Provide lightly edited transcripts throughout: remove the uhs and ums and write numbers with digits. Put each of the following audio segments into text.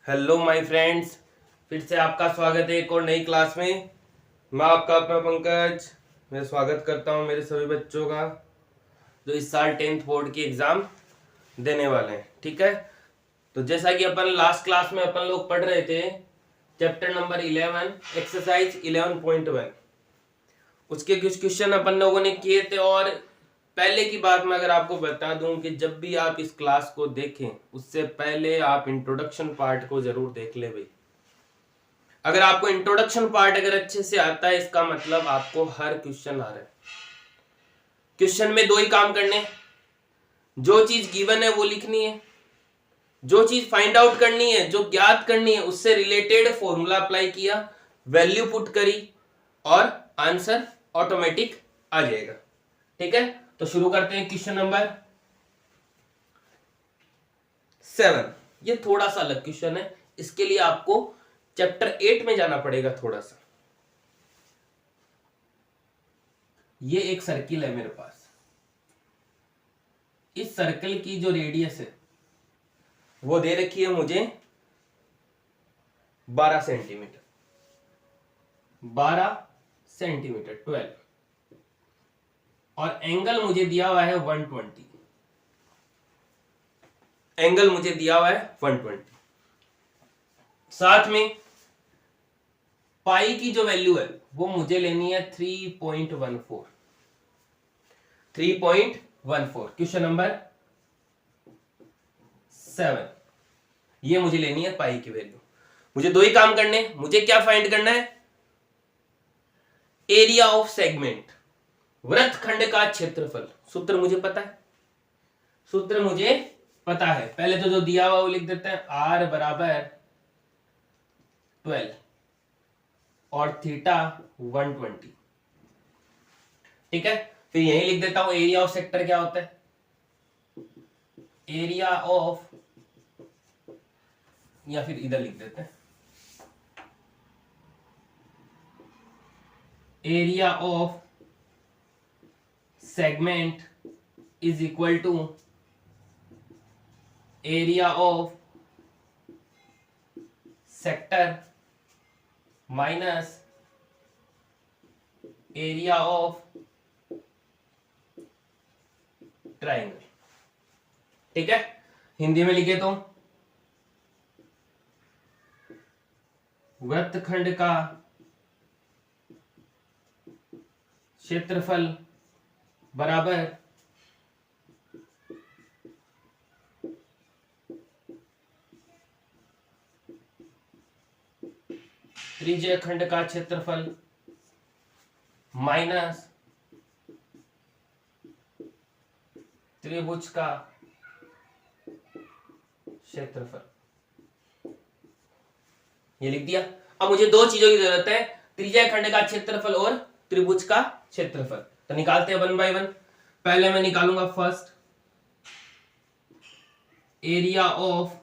Hello my friends, फिर से आपका स्वागत है एक और नई क्लास में। मैं आपका अपना पंकज। मैं स्वागत करता हूं मेरे सभी बच्चों का जो इस साल 10th बोर्ड की एग्ज़ाम देने वाले हैं। ठीक है, तो जैसा कि अपन लास्ट क्लास में अपन लोग पढ़ रहे थे चैप्टर नंबर 11 एक्सरसाइज 11.1, उसके कुछ क्वेश्चन अपन लोगों ने किए थे। और पहले की बात मैं अगर आपको बता दूं कि जब भी आप इस क्लास को देखें उससे पहले आप इंट्रोडक्शन पार्ट को जरूर देख ले भाई। अगर आपको इंट्रोडक्शन पार्ट अगर अच्छे से आता है इसका मतलब आपको हर क्वेश्चन आ रहा है। क्वेश्चन में दो ही काम करने, जो चीज गिवन है वो लिखनी है, जो चीज फाइंड आउट करनी है, जो ज्ञात करनी है उससे रिलेटेड फॉर्मूला अप्लाई किया, वैल्यू पुट करी और आंसर ऑटोमेटिक आ जाएगा। ठीक है, तो शुरू करते हैं क्वेश्चन नंबर 7। ये थोड़ा सा अलग क्वेश्चन है, इसके लिए आपको चैप्टर 8 में जाना पड़ेगा थोड़ा सा। ये एक सर्किल है मेरे पास, इस सर्कल की जो रेडियस है वो दे रखी है मुझे 12 सेंटीमीटर, 12 सेंटीमीटर 12, और एंगल मुझे दिया हुआ है 120। एंगल मुझे दिया हुआ है 120। साथ में पाई की जो वैल्यू है वो मुझे लेनी है 3.14। 3.14 क्वेश्चन नंबर 7, ये मुझे लेनी है पाई की वैल्यू। मुझे दो ही काम करने, मुझे क्या फाइंड करना है? एरिया ऑफ सेगमेंट, वृत्तखंड का क्षेत्रफल। सूत्र मुझे पता है, सूत्र मुझे पता है। पहले तो जो दिया हुआ वो लिख देते हैं, r बराबर 12 और थीटा 120। ठीक है, फिर यही लिख देता हूं एरिया ऑफ सेक्टर क्या होता है। एरिया ऑफ, या फिर इधर लिख देते हैं, area of segment is equal to area of sector minus area of triangle. ठीक है, हिंदी में लिखे तो वृत्तखंड का क्षेत्रफल बराबर त्रिज्य खंड का क्षेत्रफल माइनस त्रिभुज का क्षेत्रफल। ये लिख दिया। अब मुझे दो चीजों की जरूरत है, त्रिज्य खंड का क्षेत्रफल और त्रिभुज का क्षेत्रफल। तो निकालते हैं वन बाय वन। पहले मैं निकालूंगा first area of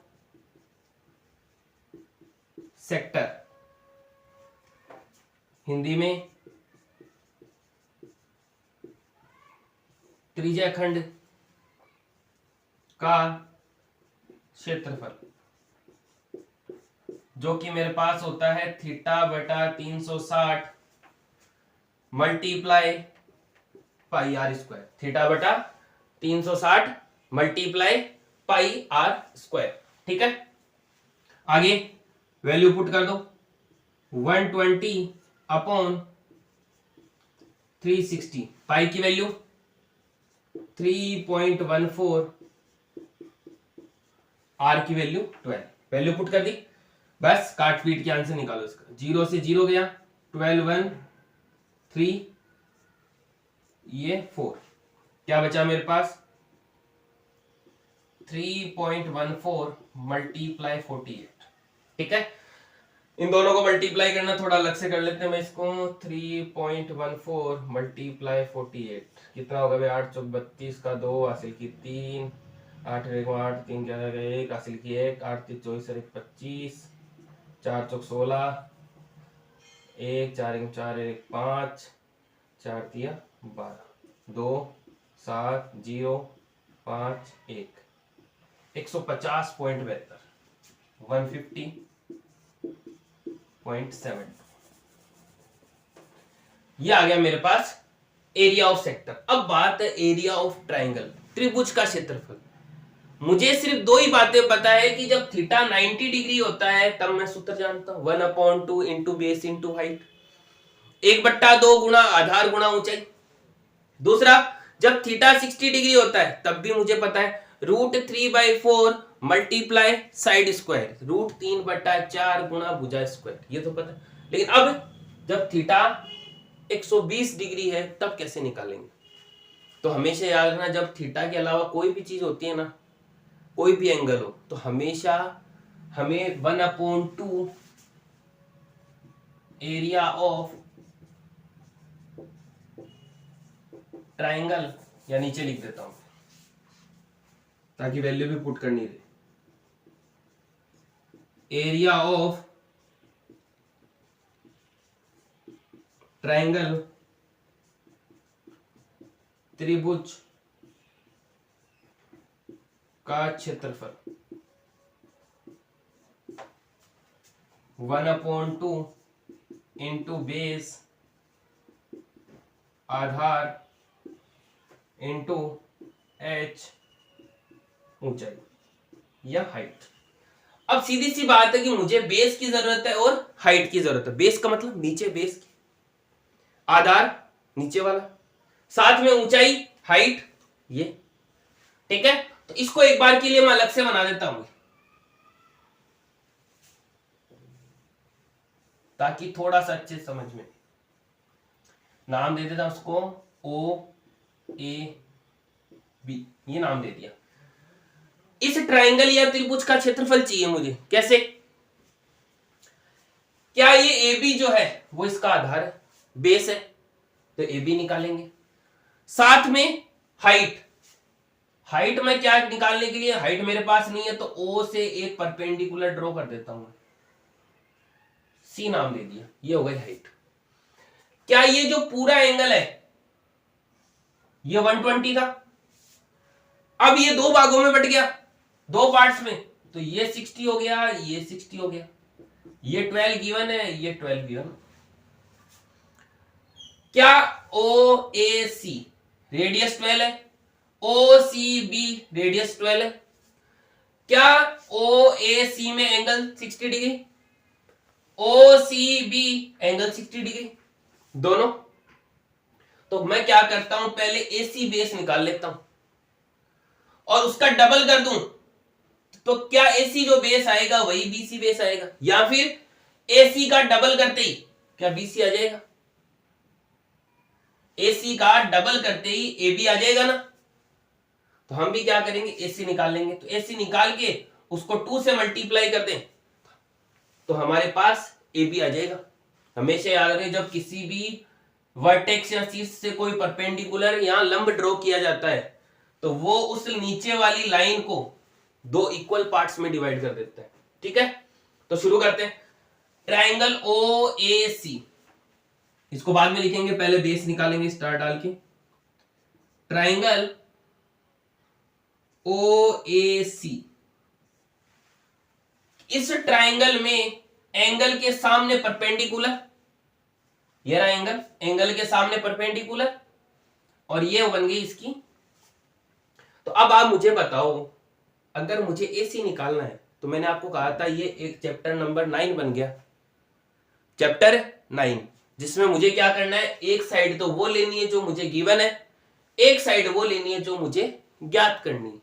sector, Hindi में त्रिज्य खंड का क्षेत्रफल, जो कि मेरे पास होता है थीटा बटा 360 multiply pi r square. Theta बटा 360 मल्टीप्लाई पाई आर स्क्वायर। ठीक है, आगे वैल्यू पुट कर दो, 120 अपॉन 360, पाई की वैल्यू 3.14, आर की वैल्यू 12। वैल्यू पुट कर दी, बस काट पीट के आंसर निकालो इसका। 0 से 0 गया, 12 1 3, ये 4, क्या बचा मेरे पास 3.14 मल्टीप्लाई 48। ठीक है, इन दोनों को मल्टीप्लाई करना थोड़ा अलग से कर लेते हैं। मैं इसको 3.14 मल्टीप्लाई 48 कितना होगा भाई, 8 चौक 32 का 2 हासिल की 3, 8 8 3 क्या 1 हासिल की 1, 8 3 24 1 25, 4 चौक 16, 1 4 1 4 1 5, 4 दिया 12, 2 7 0 5 1, 150.72। 150.7। ये आ गया मेरे पास एरिया ऑफ सेक्टर। अब बात है एरिया ऑफ ट्राइंगल, त्रिभुज का क्षेत्रफल। मुझे सिर्फ दो ही बातें पता है कि जब थीटा 90 डिग्री होता है तब मैं सूत्र जानता हूं 1/2 इंटू बेस इंटू हाइट, 1/2 गुणा आधार गुणा ऊंचाई। दूसरा, जब थीटा 60 डिग्री होता है तब भी मुझे पता है √3/4 मल्टीप्लाई साइड स्क्वायर, √3/4 गुणा भुजा स्क्वायर, ये तो पता है। लेकिन अब जब थीटा 120 डिग्री है तब कैसे निकालेंगे? तो हमेशा याद रखना, जब थीटा के अलावा कोई भी चीज होती है ना, कोई भी एंगल हो, तो हमेशा हमें 1/2 एरिया ऑफ ट्राइंगल, या नीचे लिख देता हूं ताकि वैल्यू भी पुट करनी रहे, एरिया ऑफ ट्राइंगल त्रिभुज का क्षेत्रफल 1/2 इंटू बेस आधार इंटू एच ऊंचाई या हाइट। अब सीधी सी बात है कि मुझे बेस की जरूरत है और हाइट की जरूरत है। बेस का मतलब नीचे बेस की, आधार नीचे वाला, साथ में ऊंचाई हाइट ये, ठीक है। तो इसको एक बार के लिए मैं अलग से बना देता हूं ताकि थोड़ा सा अच्छे समझ में। नाम दे देता उसको OAB, ये नाम दे दिया। इस ट्राइंगल या त्रिभुज का क्षेत्रफल चाहिए मुझे, कैसे? क्या ये AB जो है वो इसका आधार है, बेस है, तो AB निकालेंगे। साथ में हाइट, हाइट में क्या निकालने के लिए, हाइट मेरे पास नहीं है तो O से एक परपेंडिकुलर ड्रॉ कर देता हूं, C नाम दे दिया, ये हो गई हाइट। क्या ये जो पूरा एंगल है ये 120 था, अब ये दो भागों में बट गया, दो पार्ट्स में, तो ये 60 हो गया, ये 60 हो गया, ये 12 गिवन है, ये 12 गिवन। क्या OAC रेडियस 12 है, OCB रेडियस 12 है, क्या OAC में angle 60 degree, OCB angle 60 degree, दोनों। तो मैं क्या करता हूं, पहले AC बेस निकाल लेता हूं और उसका डबल कर दूं, तो क्या AC जो बेस आएगा वही BC बेस आएगा, या फिर AC का डबल करते ही क्या BC आ जाएगा? AC का डबल करते ही AB आ जाएगा ना। तो हम भी क्या करेंगे, AC निकाल लेंगे। तो AC निकाल के उसको 2 से मल्टीप्लाई कर दें तो हमारे पास AB आ जाएगा। हमेशा याद रखें, जब किसी भी वर्टेक्स या चीज से कोई परपेंडिकुलर या लंब ड्रॉ किया जाता है तो वो उस नीचे वाली लाइन को दो इक्वल पार्ट्स में डिवाइड कर देता है, ठीक है। तो शुरू करते हैं। ट्राइंगल OAC, इसको बाद में लिखेंगे, पहले बेस निकालेंगे स्टार डाल के। ट्राइंगल OAC, इस ट्राइंगल में एंगल के सामने परपेंडिकुलर, ये रहा एंगल, एंगल के सामने परपेंडिकुलर, और ये बन गई इसकी। तो अब आप मुझे बताओ, अगर मुझे AC निकालना है तो मैंने आपको कहा था ये एक चैप्टर नंबर 9 बन गया, चैप्टर 9, जिसमें मुझे क्या करना है, एक साइड तो वो लेनी है जो मुझे गिवन है, एक साइड वो लेनी है जो मुझे ज्ञात करनी है,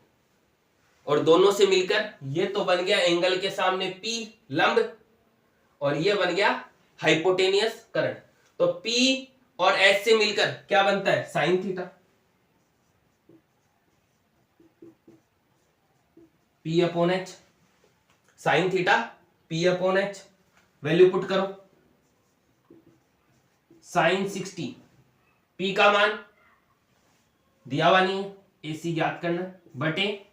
और दोनों से मिलकर ये तो बन गया एंगल के सामने P लंब, और ये बन गया हाइपोटेनियस करंट। तो P और H से मिलकर क्या बनता है, sine theta. P/H, sine theta P/H, value put करो, साइन 60, P का मान दिया हुआ नहीं है, AC ज्ञात करना, बटे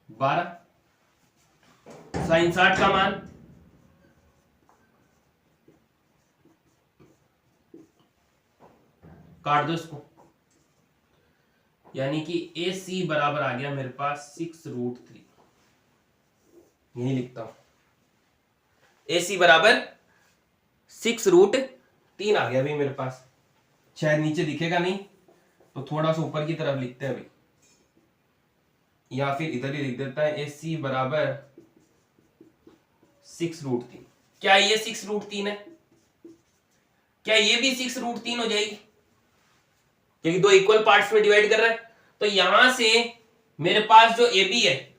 12, साइन 60 का मान काट दो इसको, यानी कि AC बराबर आ गया मेरे पास 6√3, यही लिखता हूं। AC बराबर 6√3 आ गया भाई मेरे पास। शायद नीचे दिखेगा नहीं तो थोड़ा सा ऊपर की तरफ लिखते हैं भाई, या फिर इधर ही लिख देता है। AC बराबर 6√3। क्या ये 6√3 है? क्या ये भी 6√3 हो जाएगी? क्योंकि दो इक्वल पार्ट्स में डिवाइड कर रहा है। तो यहां से मेरे पास जो AB है,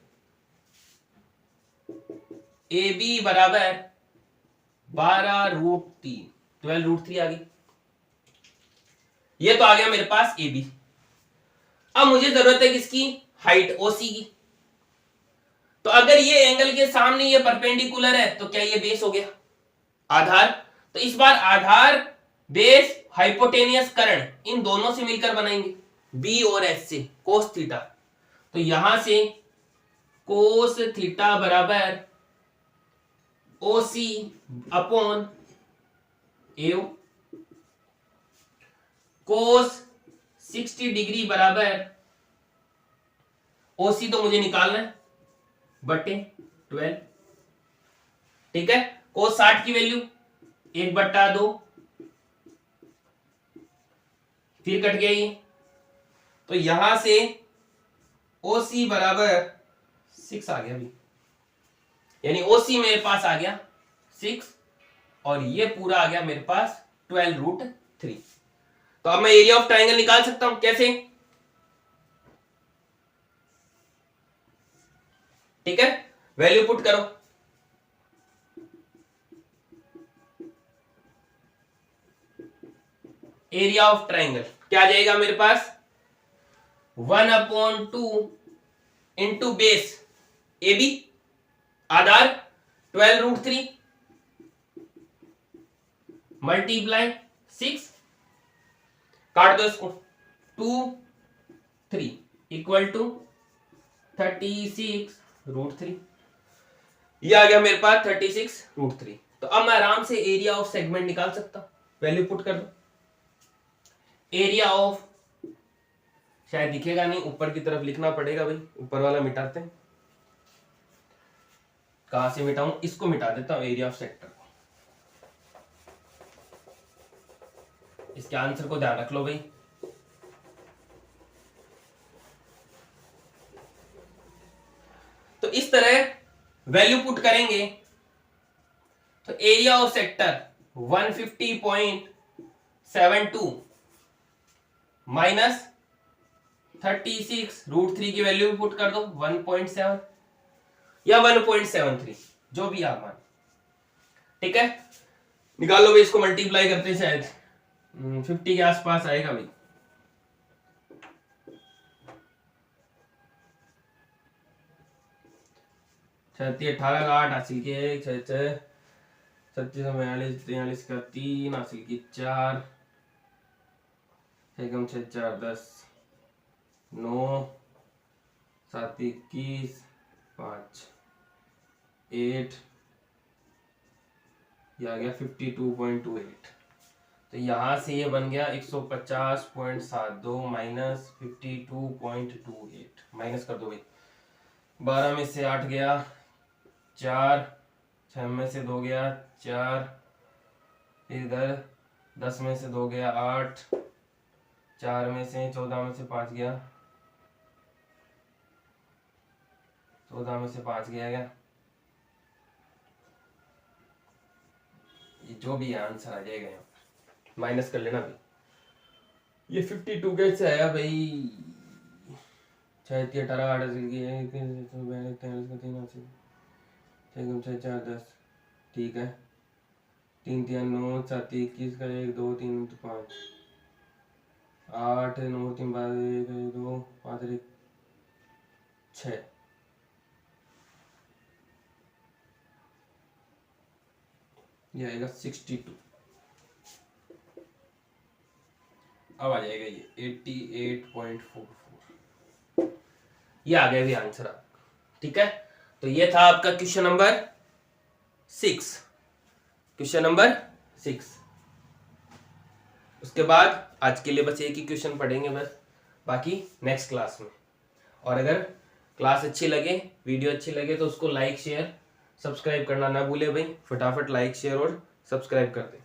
AB बराबर 12√3, 12√3 आ गई। ये तो आ गया मेरे पास AB। अब मुझे जरूरत है किसकी? हाइट OC की। तो अगर ये एंगल के सामने ये परपेंडिकुलर है तो क्या ये बेस हो गया, आधार? तो इस बार आधार, बेस, हाइपोटेनियस कर्ण इन दोनों से मिलकर बनाएंगे B और S से कोस थीटा। तो यहां से कोस थीटा बराबर OC अपॉन AO। कोस 60 डिग्री बराबर OC तो मुझे निकालना है बटे 12। ठीक है, कोस 60 की वैल्यू 1/2, फिर कट गया ये। तो यहां से OC बराबर 6 आ गया अभी, यानी OC मेरे पास आ गया 6 और ये पूरा आ गया मेरे पास 12√3। तो अब मैं एरिया ऑफ ट्राइंगल निकाल सकता हूं। कैसे? ठीक है, वैल्यू पुट करो। एरिया ऑफ ट्राइंगल क्या आ जाएगा मेरे पास? 1/2 इंटू बेस AB, आधार 12√3 मल्टीप्लाई 6, काट दो इसको, 2 3 इक्वल टू 36√3। ये आ गया मेरे पास 36√3। तो अब मैं आराम से एरिया ऑफ सेगमेंट निकाल सकता हूं। वैल्यू पुट कर दो। एरिया ऑफ, शायद दिखेगा नहीं, ऊपर की तरफ लिखना पड़ेगा भाई, ऊपर वाला मिटाते हैं। कहां से मिटाऊं? इसको मिटा देता हूं, एरिया ऑफ सेक्टर को। इसके आंसर को ध्यान रख लो भाई। तो इस तरह वैल्यू पुट करेंगे तो एरिया ऑफ सेक्टर 150.72 माइनस 36√3 की वैल्यू भी पुट कर दो 1.7 या 1.73, जो भी आप मान। ठीक है, निकालो भाई, इसको मल्टीप्लाई करते हैं, शायद 50 के आसपास आएगा भाई। 36 18 का 8 हासिल किए, 6 6 37 42 43 का 3 हासिल की 4 6 6 4 10 9 7 21 5 8, ये आ गया 52.28। तो यहां से ये बन गया 150.72 माइनस 52.28, माइनस कर दो भाई। 12 में से 8 गया 4, 6 में से 2 गया 4, इधर 10 में से 2 गया 8, 4 में से 14 में से 5 गया, 14 में से 5 गया क्या, ये जो भी आंसर आ जाएगा यहाँ माइनस कर लेना भाई। ये 52 कैसे आया भाई? 6 3 18 8 4 10, ठीक है। 3 3 9 7 21 का 1 2 3 5 8 9 3 1 2 5 6, ये आएगा 62। अब आ जाएगा ये 88.44। ये आ गया भी आंसर आपका। ठीक है, तो ये था आपका क्वेश्चन नंबर 6। Question number 6। उसके बाद आज के लिए बस एक ही क्वेश्चन पढ़ेंगे बस, बाकी नेक्स्ट क्लास में। और अगर क्लास अच्छी लगे, वीडियो अच्छी लगे तो उसको लाइक शेयर सब्सक्राइब करना ना भूले भाई, फटाफट लाइक शेयर और सब्सक्राइब कर दें।